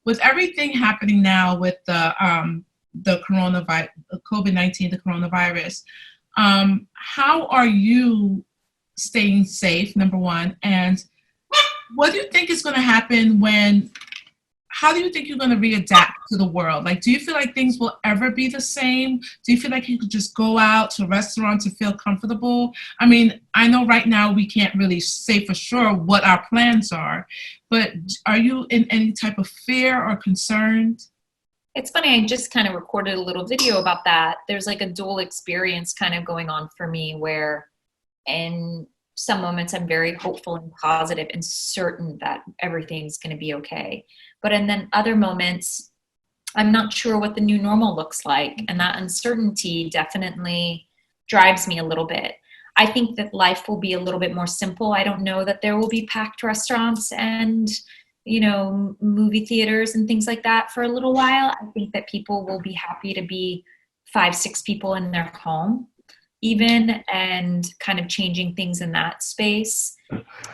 with everything happening now with the coronavirus, COVID-19, the coronavirus, how are you staying safe, number one? And what do you think is going to happen how do you think you're going to readapt to the world? Like, do you feel like things will ever be the same? Do you feel like you could just go out to restaurants and feel comfortable? I mean, I know right now we can't really say for sure what our plans are, but are you in any type of fear or concerned? It's funny, I just kind of recorded a little video about that. There's like a dual experience kind of going on for me where in some moments I'm very hopeful and positive and certain that everything's going to be okay. But in then other moments, I'm not sure what the new normal looks like. And that uncertainty definitely drives me a little bit. I think that life will be a little bit more simple. I don't know that there will be packed restaurants and, you know, movie theaters and things like that for a little while. I think that people will be happy to be 5-6 people in their home even, and kind of changing things in that space.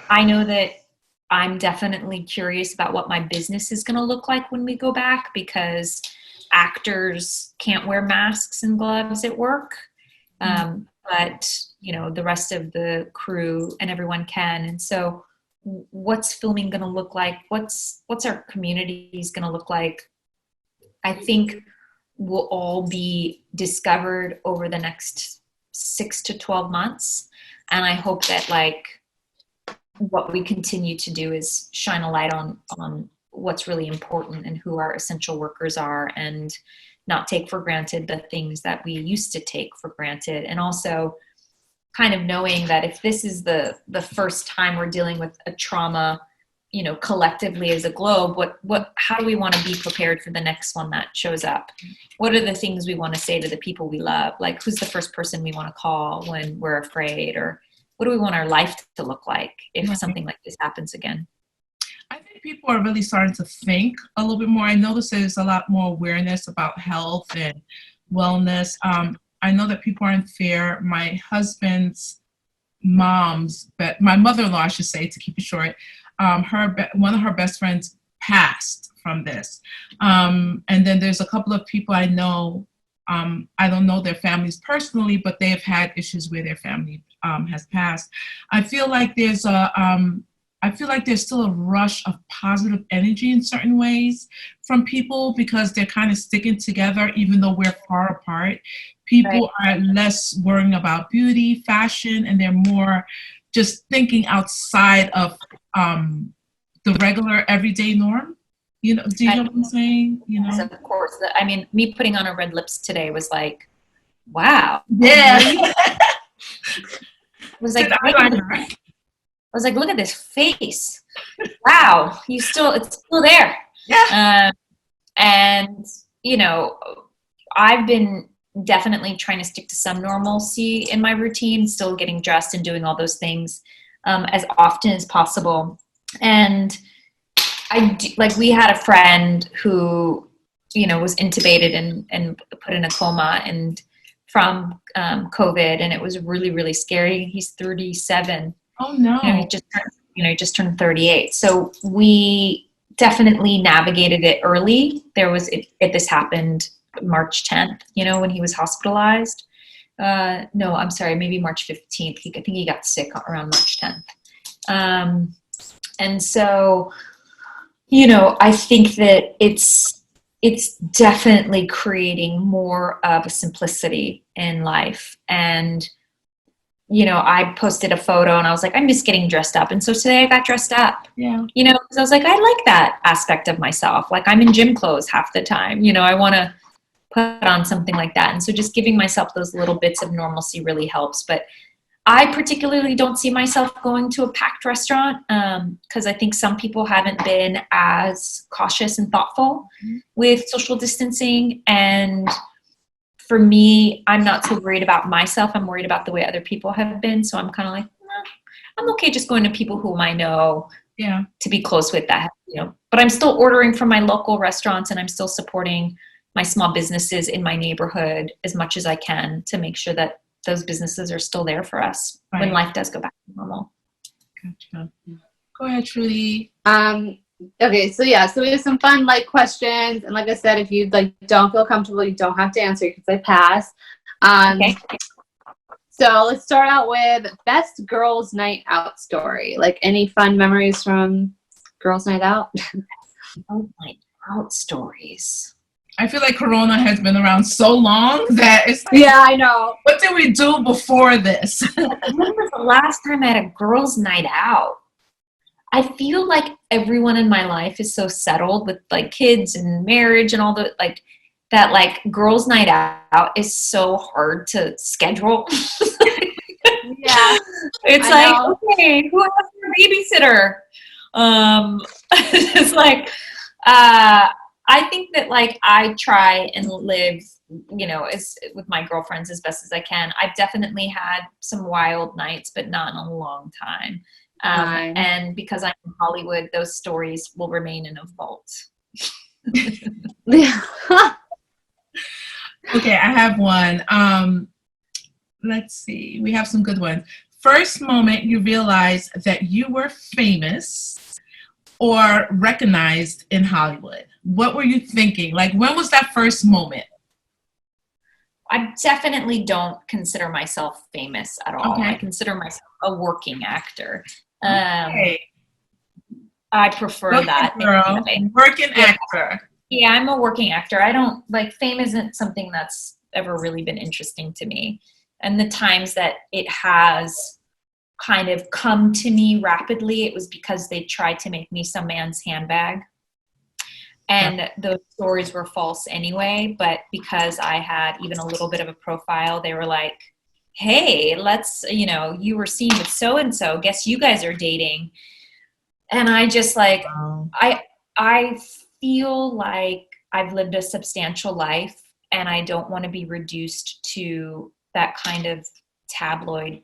I know that I'm definitely curious about what my business is going to look like when we go back, because actors can't wear masks and gloves at work. But, you know, the rest of the crew and everyone can. And so what's filming going to look like? What's our communities going to look like? I think will all be discovered over the next 6 to 12 months. And I hope that like what we continue to do is shine a light on what's really important and who our essential workers are, and not take for granted the things that we used to take for granted. And also kind of knowing that if this is the first time we're dealing with a trauma, you know, collectively as a globe, how do we want to be prepared for the next one that shows up? What are the things we want to say to the people we love? Like, who's the first person we want to call when we're afraid? Or what do we want our life to look like if something like this happens again? I think people are really starting to think a little bit more. I notice there's a lot more awareness about health and wellness. I know that people are in fear. My husband's my mother-in-law, I should say, to keep it short, one of her best friends passed from this. And then there's a couple of people I know, I don't know their families personally, but they have had issues where their family has passed. I feel like there's still a rush of positive energy in certain ways from people, because they're kind of sticking together even though we're far apart. People are less worrying about beauty, fashion, and they're more just thinking outside of the regular everyday norm. You know, do you know what I'm saying? You know? Yes, of course. I mean, me putting on a red lips today was like, wow. Yeah. I was like, look at this face. Wow, it's still there. Yeah. And, you know, I've been definitely trying to stick to some normalcy in my routine, still getting dressed and doing all those things as often as possible. And we had a friend who, you know, was intubated and put in a coma and from COVID, and it was really, really scary. He's 37. Oh no. He just turned 38. So we definitely navigated it early. This happened March 10th, you know, when he was hospitalized. No, I'm sorry, maybe March 15th. I think he got sick around March 10th. And so, you know, I think that it's definitely creating more of a simplicity in life. And, you know, I posted a photo and I was like, I'm just getting dressed up. And so today I got dressed up, yeah, you know, because I was like, I like that aspect of myself. Like, I'm in gym clothes half the time, you know, I want to put on something like that. And so just giving myself those little bits of normalcy really helps. But I particularly don't see myself going to a packed restaurant because I think some people haven't been as cautious and thoughtful with social distancing. And for me, I'm not so worried about myself. I'm worried about the way other people have been. So I'm kind of like, I'm okay just going to people whom I know to be close with that, you know. But I'm still ordering from my local restaurants, and I'm still supporting my small businesses in my neighborhood as much as I can to make sure that those businesses are still there for us when life does go back to normal. Gotcha. Go ahead, Shruti. Okay, so yeah, so we have some fun like questions, and like I said, if you like don't feel comfortable, you don't have to answer because I pass. Okay. So let's start out with best girls' night out story. Like any fun memories from girls' night out? Oh, night out stories. I feel like Corona has been around so long that it's like, Yeah, I know. what did we do before this? When was the last time I had a girls' night out? I feel like everyone in my life is so settled with like kids and marriage and all the like that like girls' night out is so hard to schedule. Yeah, It's I like, know. okay, who has a babysitter? It's like, I think that like I try and live, you know, as with my girlfriends as best as I can. I've definitely had some wild nights, but not in a long time. Fine. And because I'm in Hollywood, those stories will remain in a vault. Yeah. Okay, I have one. Let's see. We have some good ones. First moment you realized that you were famous or recognized in Hollywood. What were you thinking? Like, when was that first moment? I definitely don't consider myself famous at all. I Okay. consider myself a working actor. Okay. I prefer Go ahead, that girl. anyway. Working Yeah. actor. Yeah, I'm a working actor. I don't like fame isn't something that's ever really been interesting to me. And the times that it has kind of come to me rapidly, it was because they tried to make me some man's handbag. And those stories were false anyway, but because I had even a little bit of a profile, they were like, hey, let's, you know, you were seen with so and so, guess you guys are dating. And I just like Wow. I feel like I've lived a substantial life and I don't want to be reduced to that kind of tabloid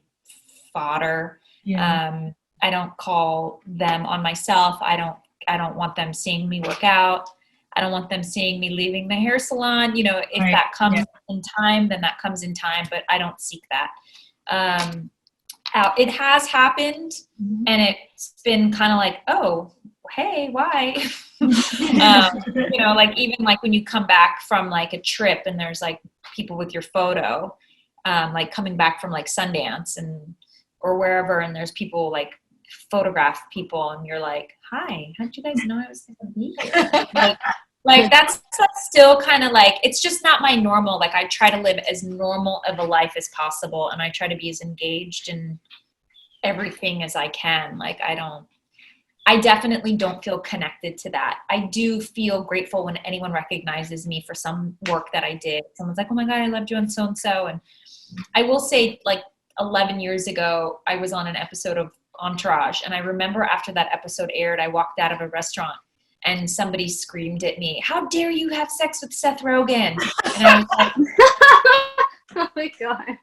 fodder. Yeah. I don't call them on myself. I don't want them seeing me work out. I don't want them seeing me leaving the hair salon. You know, if Right. that comes Yeah. in time, then that comes in time, but I don't seek that. Um, it has happened Mhm. and it's been kind of like, oh, hey, why? You know, like even like when you come back from like a trip and there's like people with your photo, like coming back from like Sundance and or wherever, and there's people like photograph people, and you're like, hi, how did you guys know I was gonna be here? Like that's still kind of like it's just not my normal. Like I try to live as normal of a life as possible, and I try to be as engaged in everything as I can. Like I definitely don't feel connected to that. I do feel grateful when anyone recognizes me for some work that I did. Someone's like, oh my God, I loved you on so and so. And I will say, like 11 years ago, I was on an episode of Entourage. And I remember after that episode aired, I walked out of a restaurant and somebody screamed at me, how dare you have sex with Seth Rogen? And I was like, Oh my God.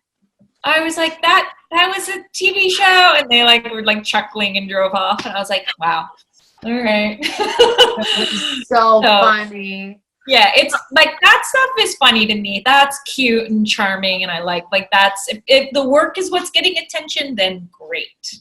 I was like, that was a TV show. And they like were like chuckling and drove off. And I was like, wow. All right. So funny. Yeah, it's like that stuff is funny to me. That's cute and charming. And I like that's if the work is what's getting attention, then great.